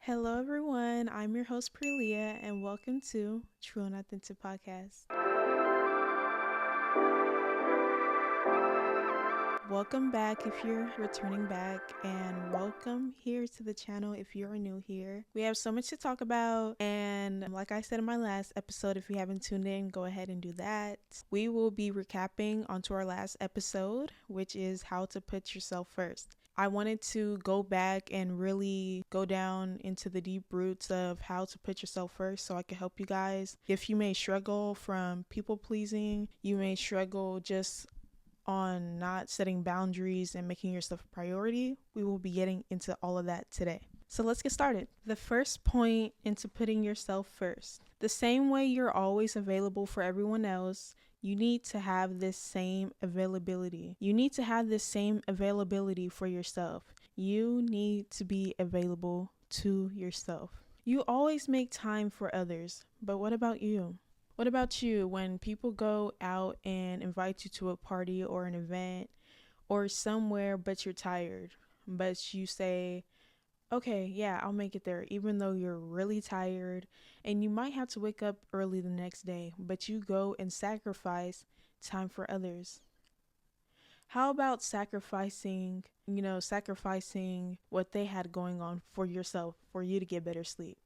Hello, everyone. I'm your host, Priiliyah, and welcome to True and Authentic Podcast. Welcome back if you're returning back, and welcome here to the channel if you're new here. We have so much to talk about, and like I said in my last episode, if you haven't tuned in, go ahead and do that. We will be recapping onto our last episode, which is how to put yourself first. I wanted to go back and really go down into the deep roots of how to put yourself first so I can help you guys. If you may struggle from people pleasing, you may struggle just on not setting boundaries and making yourself a priority, we will be getting into all of that today. So let's get started. The first point into putting yourself first. The same way you're always available for everyone else, you need to have this same availability. You need to have this same availability for yourself. You need to be available to yourself. You always make time for others, but what about you? What about you when people go out and invite you to a party or an event or somewhere, but you're tired, but you say, okay, yeah, I'll make it there, even though you're really tired and you might have to wake up early the next day, but you go and sacrifice time for others. How about sacrificing what they had going on for yourself, for you to get better sleep,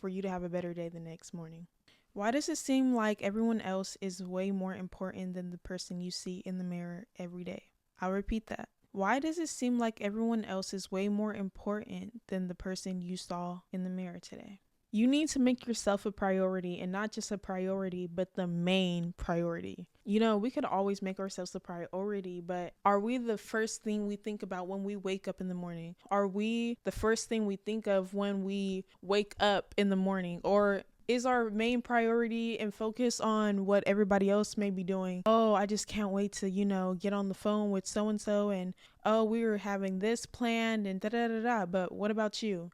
for you to have a better day the next morning? Why does it seem like everyone else is way more important than the person you see in the mirror every day? I'll repeat that. Why does it seem like everyone else is way more important than the person you saw in the mirror today? You need to make yourself a priority, and not just a priority, but the main priority. We could always make ourselves a priority, but are we the first thing we think about when we wake up in the morning? Are we the first thing we think of when we wake up in the morning? Or is our main priority and focus on what everybody else may be doing? Oh, I just can't wait to, get on the phone with so-and-so and, oh, we were having this planned and da-da-da-da. But what about you?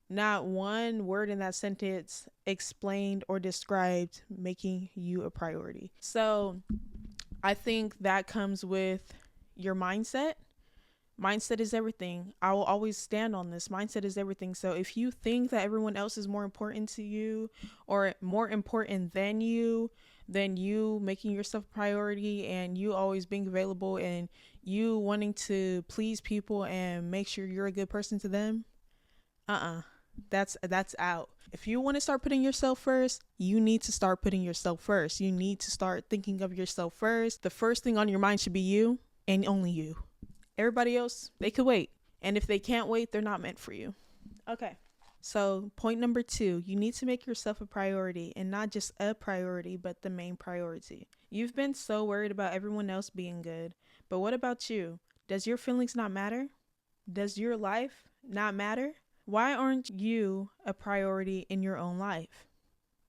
Not one word in that sentence explained or described making you a priority. So I think that comes with your mindset. Mindset is everything. I will always stand on this. Mindset is everything. So if you think that everyone else is more important to you or more important than you making yourself a priority and you always being available and you wanting to please people and make sure you're a good person to them, that's out. If you want to start putting yourself first, you need to start putting yourself first. You need to start thinking of yourself first. The first thing on your mind should be you and only you. Everybody else, they could wait. And if they can't wait, they're not meant for you. Okay. So point number 2, you need to make yourself a priority, and not just a priority, but the main priority. You've been so worried about everyone else being good, but what about you? Does your feelings not matter? Does your life not matter? Why aren't you a priority in your own life?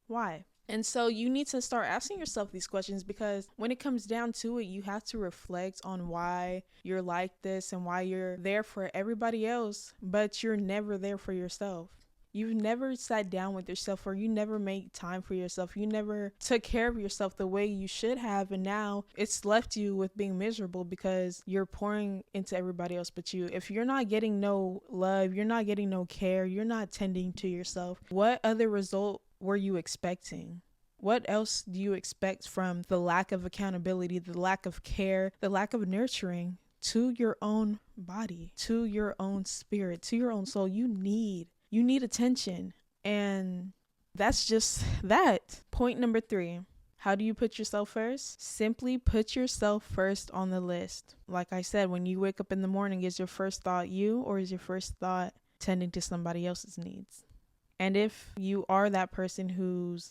Why? And so you need to start asking yourself these questions, because when it comes down to it, you have to reflect on why you're like this and why you're there for everybody else, but you're never there for yourself. You've never sat down with yourself, or you never made time for yourself. You never took care of yourself the way you should have. And now it's left you with being miserable because you're pouring into everybody else but you. If you're not getting no love, you're not getting no care, you're not tending to yourself, what other result were you expecting? What else do you expect from the lack of accountability, the lack of care, the lack of nurturing to your own body, to your own spirit, to your own soul? You need attention. And that's just that. Point number 3. How do you put yourself first? Simply put yourself first on the list. Like I said, when you wake up in the morning, is your first thought you, or is your first thought tending to somebody else's needs? And if you are that person who's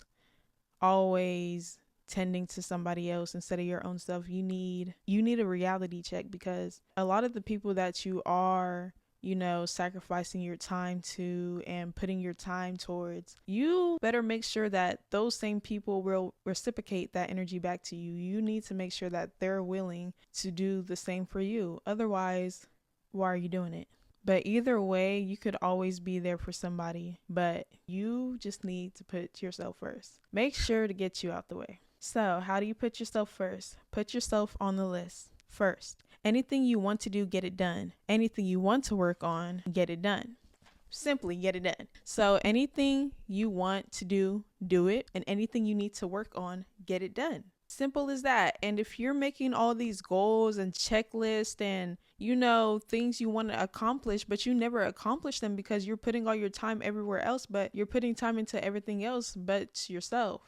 always tending to somebody else instead of your own stuff, you need a reality check, because a lot of the people that you are, sacrificing your time to and putting your time towards, you better make sure that those same people will reciprocate that energy back to you. You need to make sure that they're willing to do the same for you. Otherwise, why are you doing it? But either way, you could always be there for somebody, but you just need to put yourself first. Make sure to get you out the way. So how do you put yourself first? Put yourself on the list first. Anything you want to do, get it done. Anything you want to work on, get it done. Simply get it done. So anything you want to do, do it. And anything you need to work on, get it done. Simple as that. And if you're making all these goals and checklists and, things you want to accomplish, but you never accomplish them because you're putting all your time everywhere else, but you're putting time into everything else but yourself.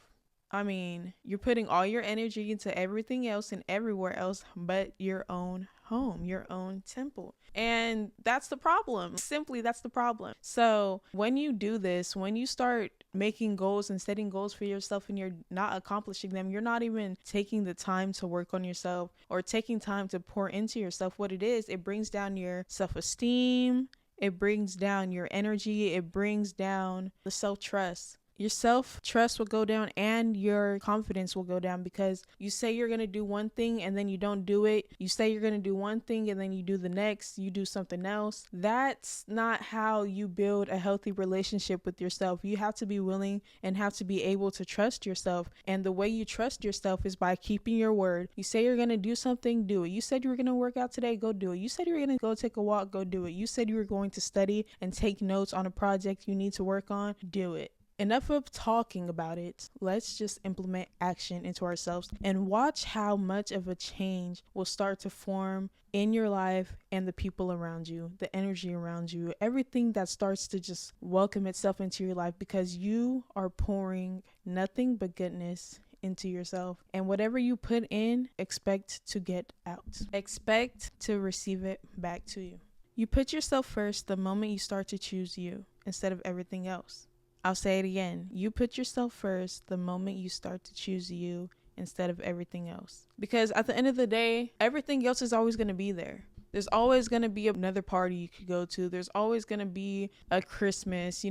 I mean, you're putting all your energy into everything else and everywhere else but your own home, your own temple. And that's the problem. Simply, that's the problem. So when you do this, when you start making goals and setting goals for yourself and you're not accomplishing them, you're not even taking the time to work on yourself or taking time to pour into yourself. What it is, it brings down your self-esteem. It brings down your energy. It brings down the self-trust. Your self-trust will go down and your confidence will go down because you say you're going to do one thing and then you don't do it. You say you're going to do one thing and then you do the next. You do something else. That's not how you build a healthy relationship with yourself. You have to be willing and have to be able to trust yourself. And the way you trust yourself is by keeping your word. You say you're going to do something, do it. You said you were going to work out today, go do it. You said you were going to go take a walk, go do it. You said you were going to study and take notes on a project you need to work on, do it. Enough of talking about it. Let's just implement action into ourselves and watch how much of a change will start to form in your life and the people around you, the energy around you, everything that starts to just welcome itself into your life because you are pouring nothing but goodness into yourself. And whatever you put in, expect to get out. Expect to receive it back to you. You put yourself first the moment you start to choose you instead of everything else. I'll say it again. You put yourself first the moment you start to choose you instead of everything else. Because at the end of the day, everything else is always going to be there. There's always going to be another party you could go to. There's always going to be a Christmas,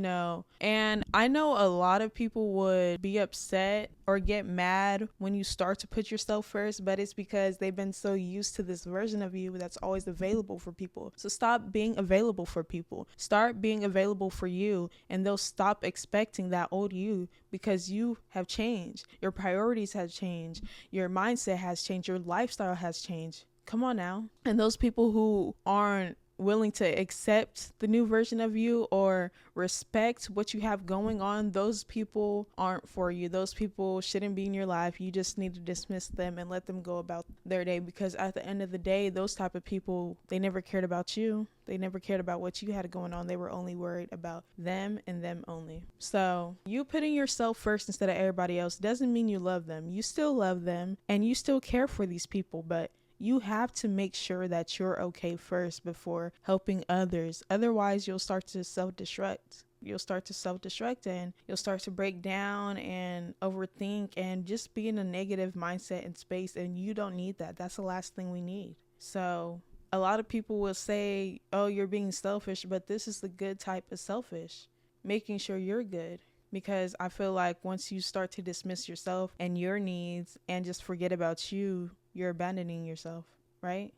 And I know a lot of people would be upset or get mad when you start to put yourself first, but it's because they've been so used to this version of you that's always available for people. So stop being available for people. Start being available for you, and they'll stop expecting that old you because you have changed. Your priorities have changed. Your mindset has changed. Your lifestyle has changed. Come on now. And those people who aren't willing to accept the new version of you or respect what you have going on, those people aren't for you. Those people shouldn't be in your life. You just need to dismiss them and let them go about their day, because at the end of the day, those type of people, they never cared about you. They never cared about what you had going on. They were only worried about them and them only. So you putting yourself first instead of everybody else doesn't mean you love them. You still love them and you still care for these people, but you have to make sure that you're okay first before helping others. Otherwise, you'll start to self-destruct. You'll start to self-destruct and you'll start to break down and overthink and just be in a negative mindset and space. And you don't need that. That's the last thing we need. So a lot of people will say, oh, you're being selfish, but this is the good type of selfish, making sure you're good. Because I feel like once you start to dismiss yourself and your needs and just forget about you, you're abandoning yourself, right?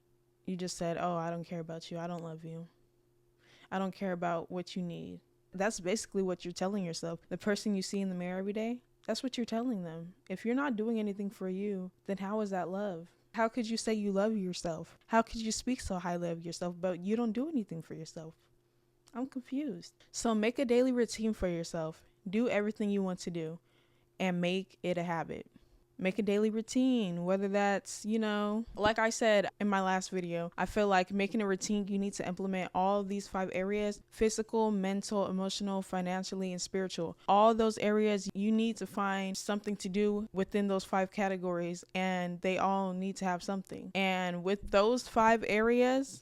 You just said, oh, I don't care about you. I don't love you. I don't care about what you need. That's basically what you're telling yourself. The person you see in the mirror every day, that's what you're telling them. If you're not doing anything for you, then how is that love? How could you say you love yourself? How could you speak so highly of yourself, but you don't do anything for yourself? I'm confused. So make a daily routine for yourself. Do everything you want to do and make it a habit. Make a daily routine, whether that's, like I said in my last video, I feel like making a routine, you need to implement all these 5 areas: physical, mental, emotional, financially, and spiritual. All those areas, you need to find something to do within those 5 categories, and they all need to have something. And with those 5 areas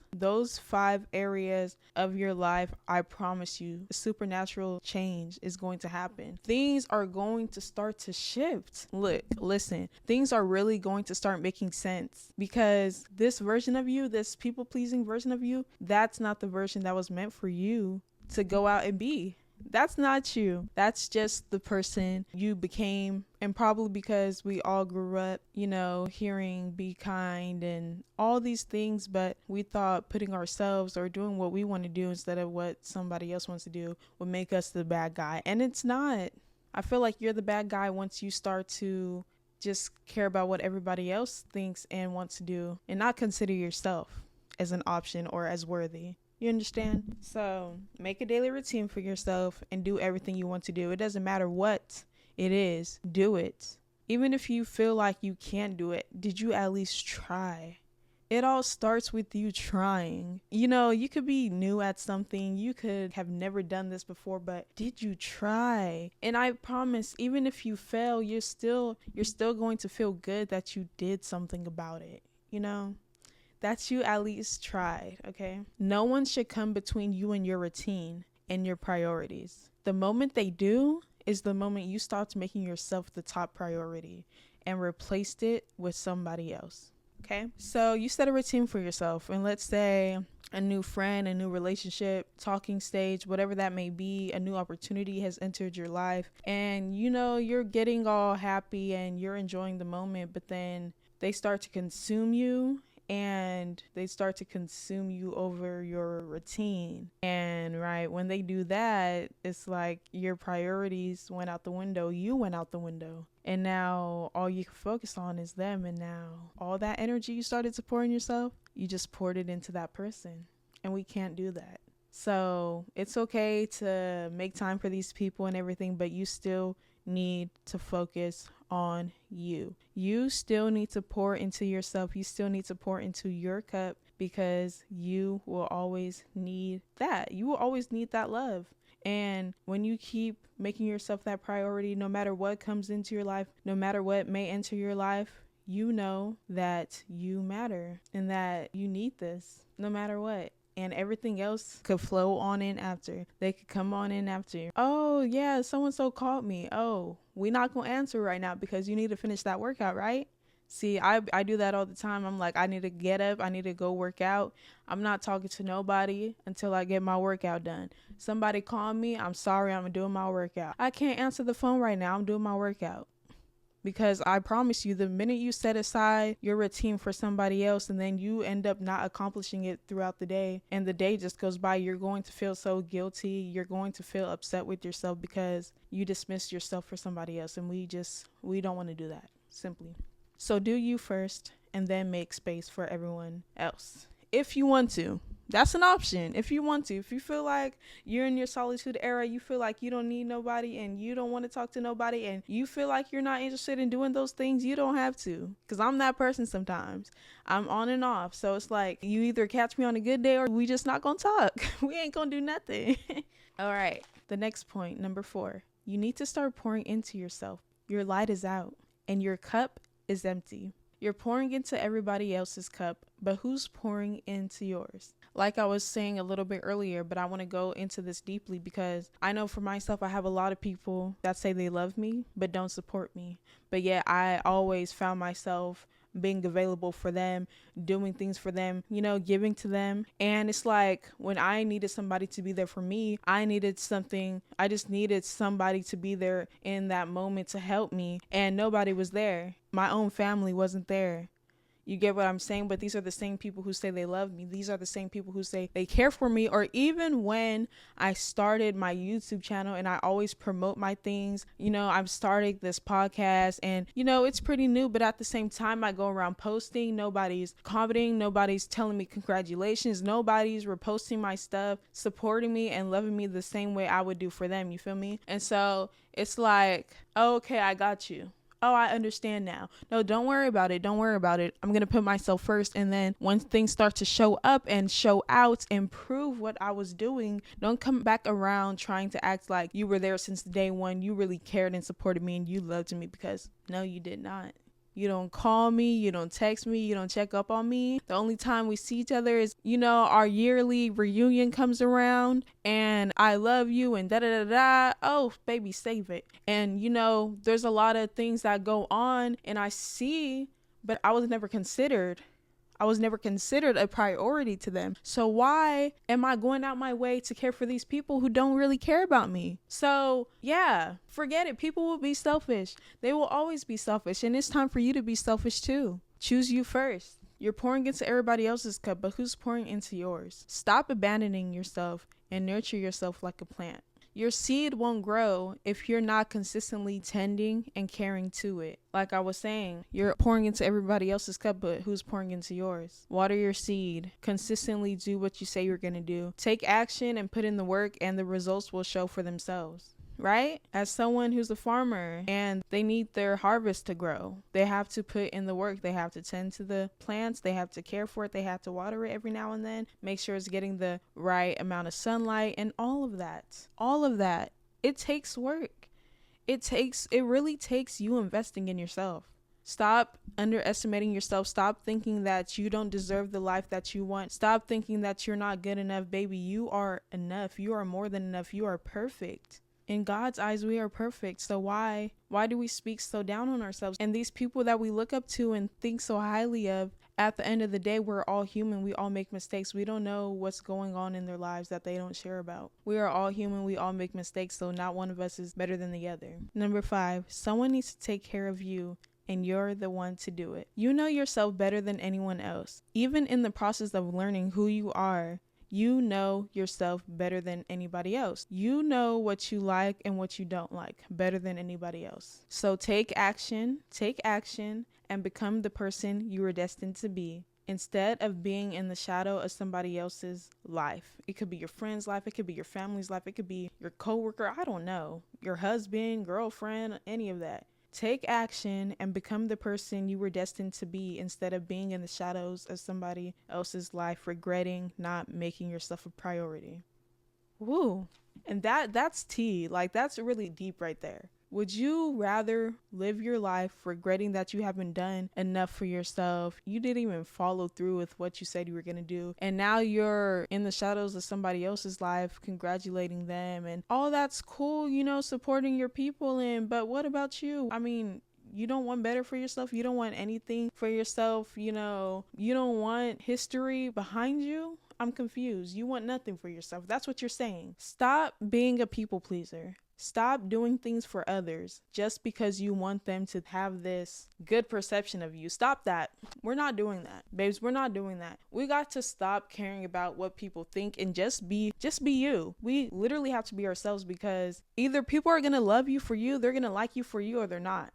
of your life, I promise you, a supernatural change is going to happen. Things are going to start to shift. Listen, things are really going to start making sense, because this version of you, this people-pleasing version of you, that's not the version that was meant for you to go out and be. That's not you. That's just the person you became. And probably because we all grew up, hearing be kind and all these things, but we thought putting ourselves or doing what we want to do instead of what somebody else wants to do would make us the bad guy. And it's not. I feel like you're the bad guy once you start to just care about what everybody else thinks and wants to do and not consider yourself as an option or as worthy. You understand? So make a daily routine for yourself and do everything you want to do. It doesn't matter what it is, do it. Even if you feel like you can't do it, did you at least try? It all starts with you trying. You could be new at something. You could have never done this before, but did you try? And I promise, even if you fail, you're still going to feel good that you did something about it. That you at least tried, okay? No one should come between you and your routine and your priorities. The moment they do is the moment you start making yourself the top priority and replaced it with somebody else. Okay, so you set a routine for yourself, and let's say a new friend, a new relationship, talking stage, whatever that may be, a new opportunity has entered your life, and you're getting all happy and you're enjoying the moment, but then they start to consume you. And they start to consume you over your routine. And right, when they do that, it's like your priorities went out the window. You went out the window. And now all you can focus on is them. And now all that energy you started to pour in yourself, you just poured it into that person. And we can't do that. So it's okay to make time for these people and everything, but you still need to focus on you. You still need to pour into yourself. You still need to pour into your cup, because you will always need that. You will always need that love. And when you keep making yourself that priority, no matter what comes into your life, no matter what may enter your life, you know that you matter and that you need this no matter what. And everything else could flow on in after. They could come on in after. Oh, yeah, so-and-so called me. Oh, we're not going to answer right now because you need to finish that workout, right? See, I do that all the time. I'm like, I need to get up. I need to go work out. I'm not talking to nobody until I get my workout done. Somebody called me. I'm sorry, I'm doing my workout. I can't answer the phone right now. I'm doing my workout. Because I promise you, the minute you set aside your routine for somebody else and then you end up not accomplishing it throughout the day and the day just goes by, you're going to feel so guilty. You're going to feel upset with yourself because you dismissed yourself for somebody else. And we don't want to do that, simply. So do you first and then make space for everyone else. If you want to. That's an option if you want to. If you feel like you're in your solitude era, you feel like you don't need nobody and you don't want to talk to nobody and you feel like you're not interested in doing those things, you don't have to. Because I'm that person sometimes. I'm on and off. So it's like you either catch me on a good day or we just not going to talk. We ain't going to do nothing. All right. The next point, number 4. You need to start pouring into yourself. Your light is out and your cup is empty. You're pouring into everybody else's cup, but who's pouring into yours? Like I was saying a little bit earlier, but I want to go into this deeply because I know for myself, I have a lot of people that say they love me, but don't support me. But yet I always found myself being available for them, doing things for them, giving to them. And it's like when I needed somebody to be there for me, I just needed somebody to be there in that moment to help me. And nobody was there. My own family wasn't there. You get what I'm saying? But these are the same people who say they love me. These are the same people who say they care for me. Or even when I started my YouTube channel and I always promote my things, I'm starting this podcast and, it's pretty new. But at the same time, I go around posting. Nobody's commenting. Nobody's telling me congratulations. Nobody's reposting my stuff, supporting me and loving me the same way I would do for them. You feel me? And so it's like, oh, okay, I got you. Oh, I understand now. No, don't worry about it. Don't worry about it. I'm going to put myself first. And then once things start to show up and show out and prove what I was doing, don't come back around trying to act like you were there since day one. You really cared and supported me and you loved me, because no, you did not. You don't call me, you don't text me, you don't check up on me. The only time we see each other is, our yearly reunion comes around and I love you and da-da-da-da. Oh, baby, save it. And, there's a lot of things that go on and I see, but I was never considered. I was never considered a priority to them. So why am I going out my way to care for these people who don't really care about me? So yeah, forget it. People will be selfish. They will always be selfish. And it's time for you to be selfish too. Choose you first. You're pouring into everybody else's cup, but who's pouring into yours? Stop abandoning yourself and nurture yourself like a plant. Your seed won't grow if you're not consistently tending and caring to it. Like I was saying, you're pouring into everybody else's cup, but who's pouring into yours? Water your seed. Consistently do what you say you're going to do. Take action and put in the work, and the results will show for themselves. Right? As someone who's a farmer and they need their harvest to grow, they have to put in the work. They have to tend to the plants. They have to care for it. They have to water it every now and then. Make sure it's getting the right amount of sunlight and all of that. All of that. It takes work. It really takes you investing in yourself. Stop underestimating yourself. Stop thinking that you don't deserve the life that you want. Stop thinking that you're not good enough. Baby, you are enough. You are more than enough. You are perfect. In God's eyes, we are perfect. So why do we speak so down on ourselves? And these people that we look up to and think so highly of, at the end of the day, we're all human. We all make mistakes. We don't know what's going on in their lives that they don't share about. We are all human. We all make mistakes. So not one of us is better than the other. Number 5, someone needs to take care of you, and you're the one to do it. You know yourself better than anyone else. Even in the process of learning who you are, you know yourself better than anybody else. You know what you like and what you don't like better than anybody else. So take action, and become the person you were destined to be, instead of being in the shadow of somebody else's life. It could be your friend's life, it could be your family's life, it could be your coworker, I don't know, your husband, girlfriend, any of that. Take action and become the person you were destined to be, instead of being in the shadows of somebody else's life, regretting not making yourself a priority. Woo. And that's tea. Like, that's really deep right there. Would you rather live your life regretting that you haven't done enough for yourself? You didn't even follow through with what you said you were going to do. And now you're in the shadows of somebody else's life, congratulating them. And all that's cool, supporting your people. But what about you? I mean, you don't want better for yourself. You don't want anything for yourself. You don't want history behind you. I'm confused. You want nothing for yourself. That's what you're saying. Stop being a people pleaser. Stop doing things for others just because you want them to have this good perception of you. Stop that. We're not doing that. Babes, we're not doing that. We got to stop caring about what people think and just be you. We literally have to be ourselves, because either people are going to love you for you, they're going to like you for you, or they're not.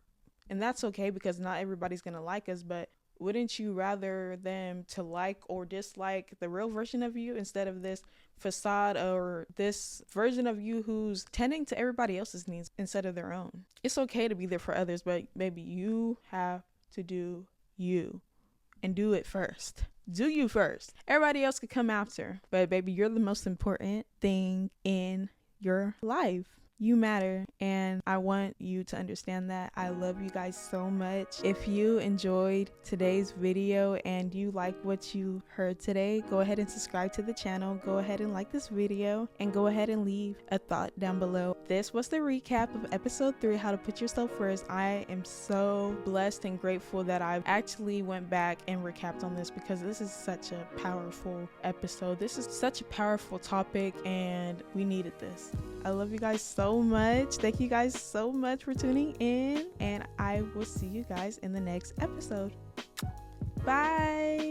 And that's okay, because not everybody's going to like us, but wouldn't you rather them to like or dislike the real version of you instead of this facade or this version of you who's tending to everybody else's needs instead of their own? It's okay to be there for others, but baby, you have to do you, and do it first. Do you first. Everybody else could come after, but baby, you're the most important thing in your life. You matter, and I want you to understand that. I love you guys so much. If you enjoyed today's video and you like what you heard today, go ahead and subscribe to the channel. Go ahead and like this video, and go ahead and leave a thought down below. This was the recap of episode 3, how to put yourself first. I am so blessed and grateful that I actually went back and recapped on this, because this is such a powerful episode. This is such a powerful topic, and we needed this. I love you guys so much. Thank you guys so much for tuning in, and I will see you guys in the next episode. Bye.